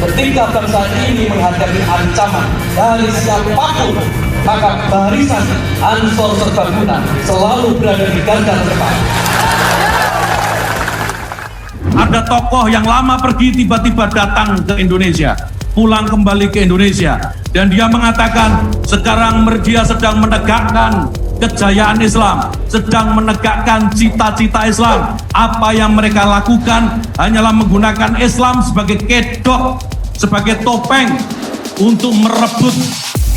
ketika bangsa ini menghadapi ancaman dari siapapun, maka barisan Ansor Serbaguna selalu berada di garda terdepan. Ada tokoh yang lama pergi tiba-tiba datang ke Indonesia, pulang kembali ke Indonesia, dan dia mengatakan sekarang dia sedang menegakkan kejayaan Islam, sedang menegakkan cita-cita Islam. Apa yang mereka lakukan hanyalah menggunakan Islam sebagai kedok, sebagai topeng untuk merebut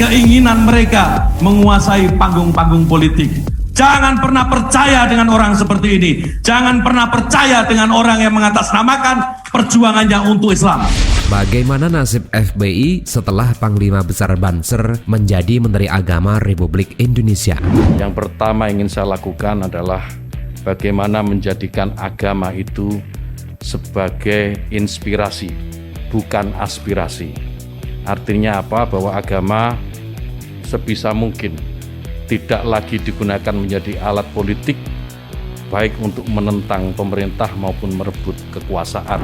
keinginan mereka menguasai panggung-panggung politik. Jangan pernah percaya dengan orang seperti ini. Jangan pernah percaya dengan orang yang mengatasnamakan perjuangannya untuk Islam. Bagaimana nasib FPI setelah Panglima Besar Banser menjadi Menteri Agama Republik Indonesia? Yang pertama ingin saya lakukan adalah bagaimana menjadikan agama itu sebagai inspirasi, bukan aspirasi. Artinya apa? Bahwa agama sebisa mungkin tidak lagi digunakan menjadi alat politik, baik untuk menentang pemerintah maupun merebut kekuasaan.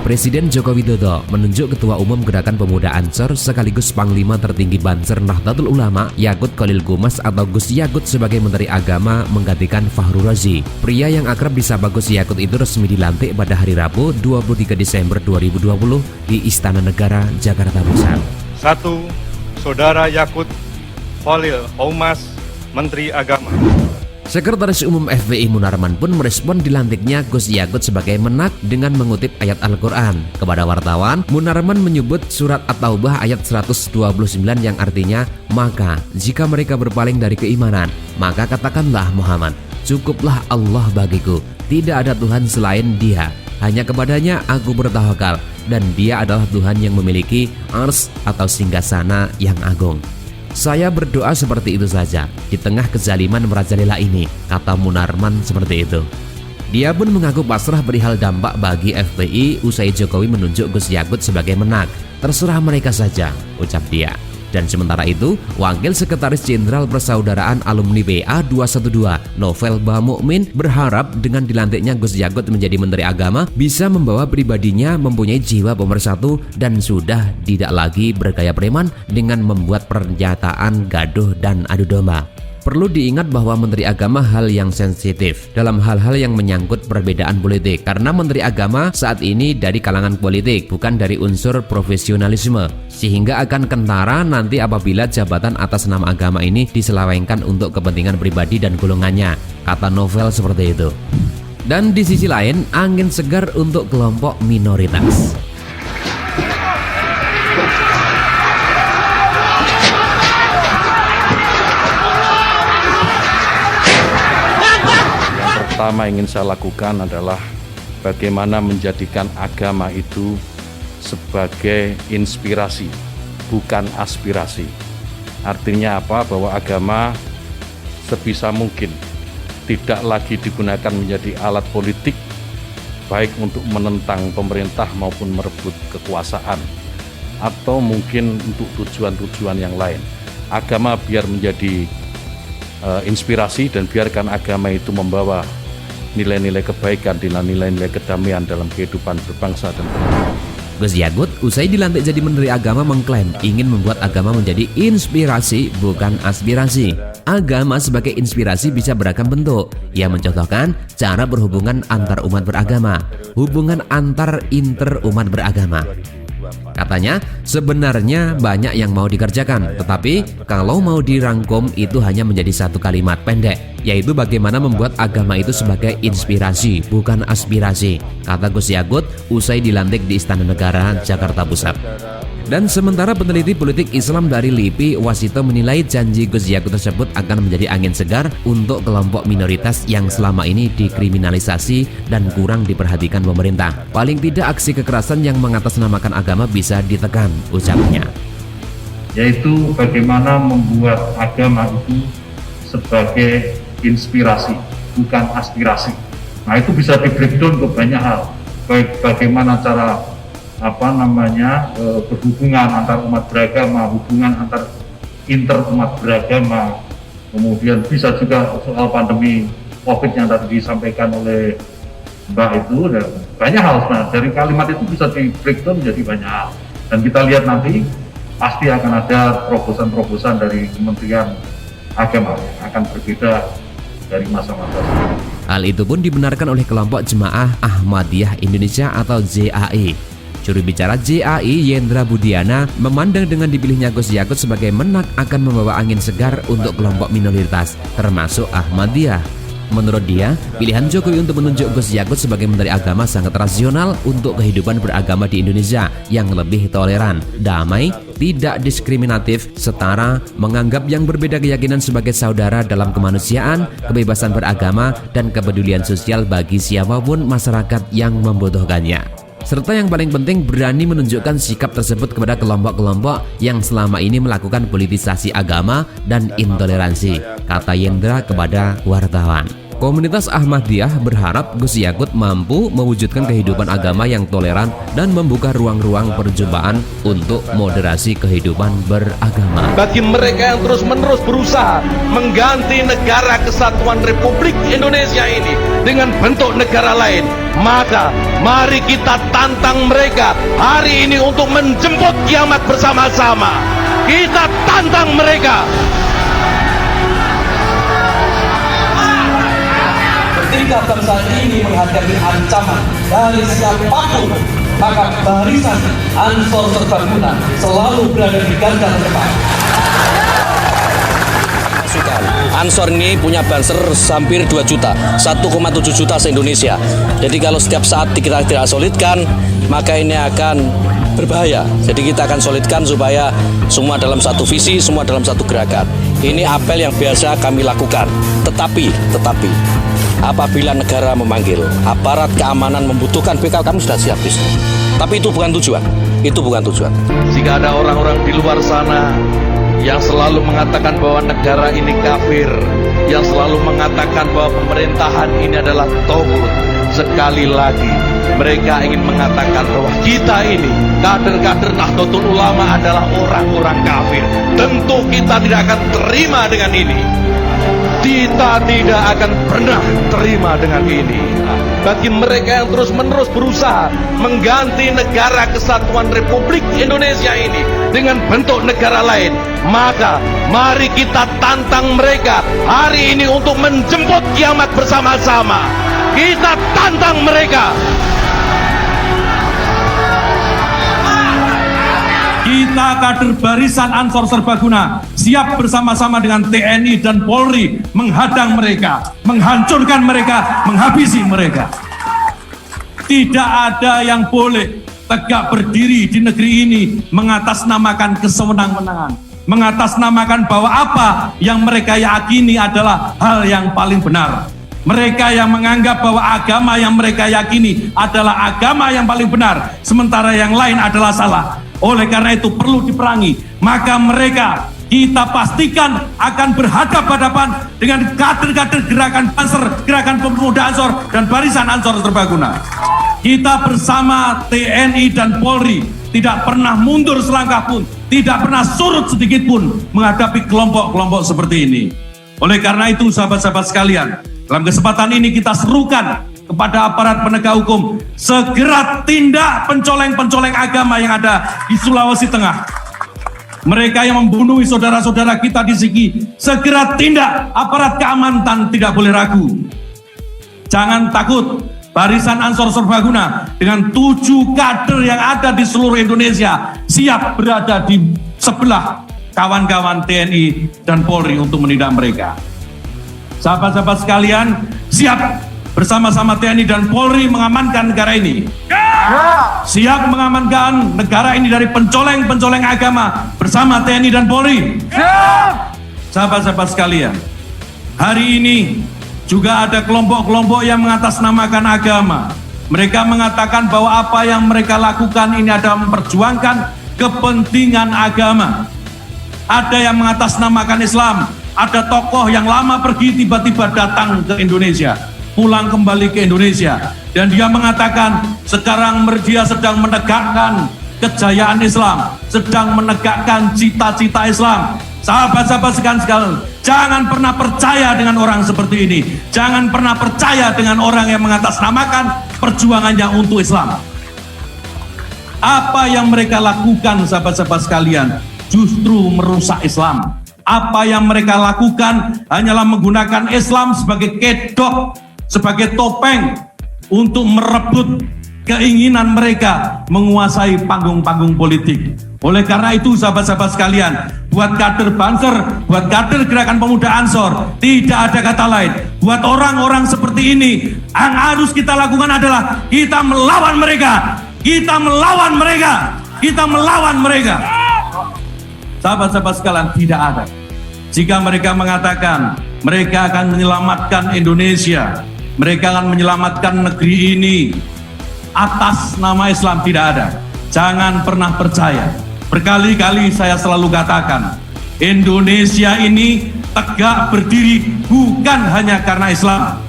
Presiden Joko Widodo menunjuk Ketua Umum Gerakan Pemuda Ansor sekaligus Panglima tertinggi Banser Nahdlatul Ulama Yakut Khalil Qumas atau Gus Yakut sebagai Menteri Agama menggantikan Fahru Razi. Pria yang akrab disapa Gus Yakut itu resmi dilantik pada hari Rabu 23 Desember 2020 di Istana Negara, Jakarta Pusat. 1. Saudara Yakut Khalil Qumas, Menteri Agama. Sekretaris Umum FPI Munarman pun merespon dilantiknya Gus Yakut sebagai menak dengan mengutip ayat Al-Quran. Kepada wartawan, Munarman menyebut surat At-Taubah ayat 129 yang artinya, maka jika mereka berpaling dari keimanan, maka katakanlah Muhammad, cukuplah Allah bagiku, tidak ada Tuhan selain Dia, hanya kepadanya aku bertawakal, dan Dia adalah Tuhan yang memiliki ars atau singgasana yang agung. Saya berdoa seperti itu saja di tengah kezaliman merajalela ini, kata Munarman seperti itu. Dia pun mengaku pasrah perihal dampak bagi FPI usai Jokowi menunjuk Gus Yakut sebagai menak. Terserah mereka saja, ucap dia. Dan sementara itu, Wakil Sekretaris Jenderal Persaudaraan Alumni PA 212, Novel Bahmukmin, berharap dengan dilantiknya Gus Yakut menjadi Menteri Agama bisa membawa pribadinya mempunyai jiwa pemersatu dan sudah tidak lagi bergaya preman dengan membuat pernyataan gaduh dan adu domba. Perlu diingat bahwa Menteri Agama hal yang sensitif dalam hal-hal yang menyangkut perbedaan politik, karena Menteri Agama saat ini dari kalangan politik, bukan dari unsur profesionalisme, sehingga akan kentara nanti apabila jabatan atas nama agama ini diselewengkan untuk kepentingan pribadi dan golongannya, kata Novel seperti itu. Dan di sisi lain, angin segar untuk kelompok minoritas. Pertama ingin saya lakukan adalah bagaimana menjadikan agama itu sebagai inspirasi, bukan aspirasi. Artinya apa? Bahwa agama sebisa mungkin tidak lagi digunakan menjadi alat politik, baik untuk menentang pemerintah maupun merebut kekuasaan, atau mungkin untuk tujuan-tujuan yang lain. Agama biar menjadi inspirasi, dan biarkan agama itu membawa nilai-nilai kebaikan, nilai-nilai kedamaian dalam kehidupan berbangsa dan bernegara. Gus Yakut usai dilantik jadi Menteri Agama mengklaim ingin membuat agama menjadi inspirasi bukan aspirasi. Agama sebagai inspirasi bisa beragam bentuk. Ia mencontohkan cara berhubungan antar umat beragama, hubungan antar inter umat beragama. Katanya, sebenarnya banyak yang mau dikerjakan, tetapi kalau mau dirangkum itu hanya menjadi satu kalimat pendek, yaitu bagaimana membuat agama itu sebagai inspirasi, bukan aspirasi, kata Gus Yakut usai dilantik di Istana Negara, Jakarta Pusat. Dan sementara peneliti politik Islam dari LIPI, Wasito menilai janji Gus Yakut tersebut akan menjadi angin segar untuk kelompok minoritas yang selama ini dikriminalisasi dan kurang diperhatikan pemerintah. Paling tidak aksi kekerasan yang mengatasnamakan agama bisa ditekan, ucapnya. Yaitu bagaimana membuat agama itu sebagai inspirasi, bukan aspirasi. Nah, itu bisa di-breakdown ke banyak hal. Baik bagaimana cara berhubungan antar umat beragama, hubungan antar inter umat beragama, kemudian bisa juga soal pandemi COVID yang tadi disampaikan oleh Mbak itu, banyak hal. Nah, dari kalimat itu bisa di breakdown menjadi banyak hal. Dan kita lihat nanti pasti akan ada terobosan-terobosan dari Kementerian Agama yang akan berbeda dari masa-masa sebelumnya. Hal itu pun dibenarkan oleh kelompok Jemaah Ahmadiyah Indonesia atau JAI. Juru bicara JAI Yendra Budiana memandang dengan dipilihnya Gus Yakut sebagai menak akan membawa angin segar untuk kelompok minoritas, termasuk Ahmadiyah. Menurut dia, pilihan Jokowi untuk menunjuk Gus Yakut sebagai Menteri Agama sangat rasional untuk kehidupan beragama di Indonesia yang lebih toleran, damai, tidak diskriminatif, setara, menganggap yang berbeda keyakinan sebagai saudara dalam kemanusiaan, kebebasan beragama, dan kepedulian sosial bagi siapapun masyarakat yang membutuhkannya. Serta yang paling penting berani menunjukkan sikap tersebut kepada kelompok-kelompok yang selama ini melakukan politisasi agama dan intoleransi, kata Yendra kepada wartawan. Komunitas Ahmadiyah berharap Gus Yakut mampu mewujudkan kehidupan agama yang toleran dan membuka ruang-ruang perjumpaan untuk moderasi kehidupan beragama. Bagi mereka yang terus-menerus berusaha mengganti negara kesatuan Republik Indonesia ini dengan bentuk negara lain, maka mari kita tantang mereka hari ini untuk menjemput kiamat bersama-sama. Kita tantang mereka. Ketika bangsa ini menghadapi ancaman dari siapapun, maka barisan Ansor Serbaguna selalu berada di garda terdepan. Ansor ini punya banser hampir 2 juta, 1,7 juta se-Indonesia. Jadi kalau setiap saat kita tidak solidkan, maka ini akan berbahaya. Jadi kita akan solidkan supaya semua dalam satu visi, semua dalam satu gerakan. Ini apel yang biasa kami lakukan. Tetapi apabila negara memanggil, aparat keamanan membutuhkan BK, kami sudah siap. Tapi itu bukan tujuan. Itu bukan tujuan. Jika ada orang-orang di luar sana yang selalu mengatakan bahwa negara ini kafir, yang selalu mengatakan bahwa pemerintahan ini adalah togut, sekali lagi mereka ingin mengatakan bahwa kita ini, kader-kader Nahdlatul Ulama adalah orang-orang kafir. Tentu kita tidak akan terima dengan ini. Kita tidak akan pernah terima dengan ini. Bagi mereka yang terus-menerus berusaha mengganti negara kesatuan Republik Indonesia ini dengan bentuk negara lain, maka mari kita tantang mereka hari ini untuk menjemput kiamat bersama-sama. Kita tantang mereka. Kita kader barisan Ansor Serbaguna siap bersama-sama dengan TNI dan Polri menghadang mereka, menghancurkan mereka, menghabisi mereka. Tidak ada yang boleh tegak berdiri di negeri ini mengatasnamakan kesewenang-wenangan, mengatasnamakan bahwa apa yang mereka yakini adalah hal yang paling benar. Mereka yang menganggap bahwa agama yang mereka yakini adalah agama yang paling benar, sementara yang lain adalah salah. Oleh karena itu perlu diperangi. Maka mereka kita pastikan akan berhadapan-hadapan dengan kader-kader gerakan Banser, gerakan pemuda Ansor, dan barisan Ansor Serbaguna. Kita bersama TNI dan Polri tidak pernah mundur selangkah pun, tidak pernah surut sedikit pun menghadapi kelompok-kelompok seperti ini. Oleh karena itu sahabat-sahabat sekalian, dalam kesempatan ini kita serukan kepada aparat penegak hukum, segera tindak pencoleng-pencoleng agama yang ada di Sulawesi Tengah. Mereka yang membunuh saudara-saudara kita di Sigi, segera tindak. Aparat keamanan tidak boleh ragu. Jangan takut, barisan Ansor Serbaguna dengan 7 kader yang ada di seluruh Indonesia siap berada di sebelah kawan-kawan TNI dan Polri untuk menindak mereka. Sahabat-sahabat sekalian, siap bersama-sama TNI dan Polri mengamankan negara ini. Siap mengamankan negara ini dari pencoleng-pencoleng agama bersama TNI dan Polri. Sahabat-sahabat sekalian, hari ini juga ada kelompok-kelompok yang mengatasnamakan agama. Mereka mengatakan bahwa apa yang mereka lakukan ini adalah memperjuangkan kepentingan agama. Ada yang mengatasnamakan Islam. Ada tokoh yang lama pergi tiba-tiba datang ke Indonesia, pulang kembali ke Indonesia, dan dia mengatakan sekarang dia sedang menegakkan kejayaan Islam, sedang menegakkan cita-cita Islam. Sahabat-sahabat sekalian, jangan pernah percaya dengan orang seperti ini. Jangan pernah percaya dengan orang yang mengatasnamakan perjuangannya untuk Islam. Apa yang mereka lakukan, sahabat-sahabat sekalian, justru merusak Islam. Apa yang mereka lakukan hanyalah menggunakan Islam sebagai kedok, sebagai topeng untuk merebut keinginan mereka menguasai panggung-panggung politik. Oleh karena itu, sahabat-sahabat sekalian, buat kader Banser, buat kader Gerakan Pemuda Ansor, tidak ada kata lain. Buat orang-orang seperti ini, yang harus kita lakukan adalah kita melawan mereka. Kita melawan mereka. Kita melawan mereka. Sahabat-sahabat sekalian, tidak ada. Jika mereka mengatakan mereka akan menyelamatkan Indonesia, mereka akan menyelamatkan negeri ini atas nama Islam, tidak ada. Jangan pernah percaya. Berkali-kali saya selalu katakan, Indonesia ini tegak berdiri bukan hanya karena Islam.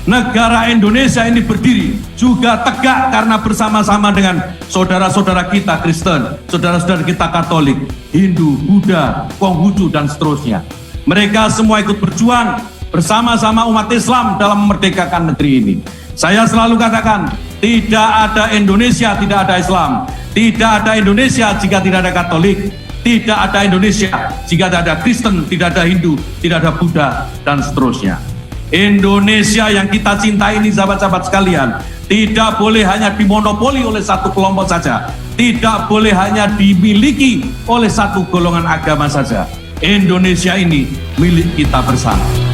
Negara Indonesia ini berdiri juga tegak karena bersama-sama dengan saudara-saudara kita Kristen, saudara-saudara kita Katolik, Hindu, Buddha, Konghucu, dan seterusnya. Mereka semua ikut berjuang bersama-sama umat Islam dalam memerdekakan negeri ini. Saya selalu katakan, tidak ada Indonesia, tidak ada Islam. Tidak ada Indonesia jika tidak ada Katolik. Tidak ada Indonesia jika tidak ada Kristen, tidak ada Hindu, tidak ada Buddha, dan seterusnya. Indonesia yang kita cintai ini, sahabat-sahabat sekalian, tidak boleh hanya dimonopoli oleh satu kelompok saja. Tidak boleh hanya dimiliki oleh satu golongan agama saja. Indonesia ini milik kita bersama.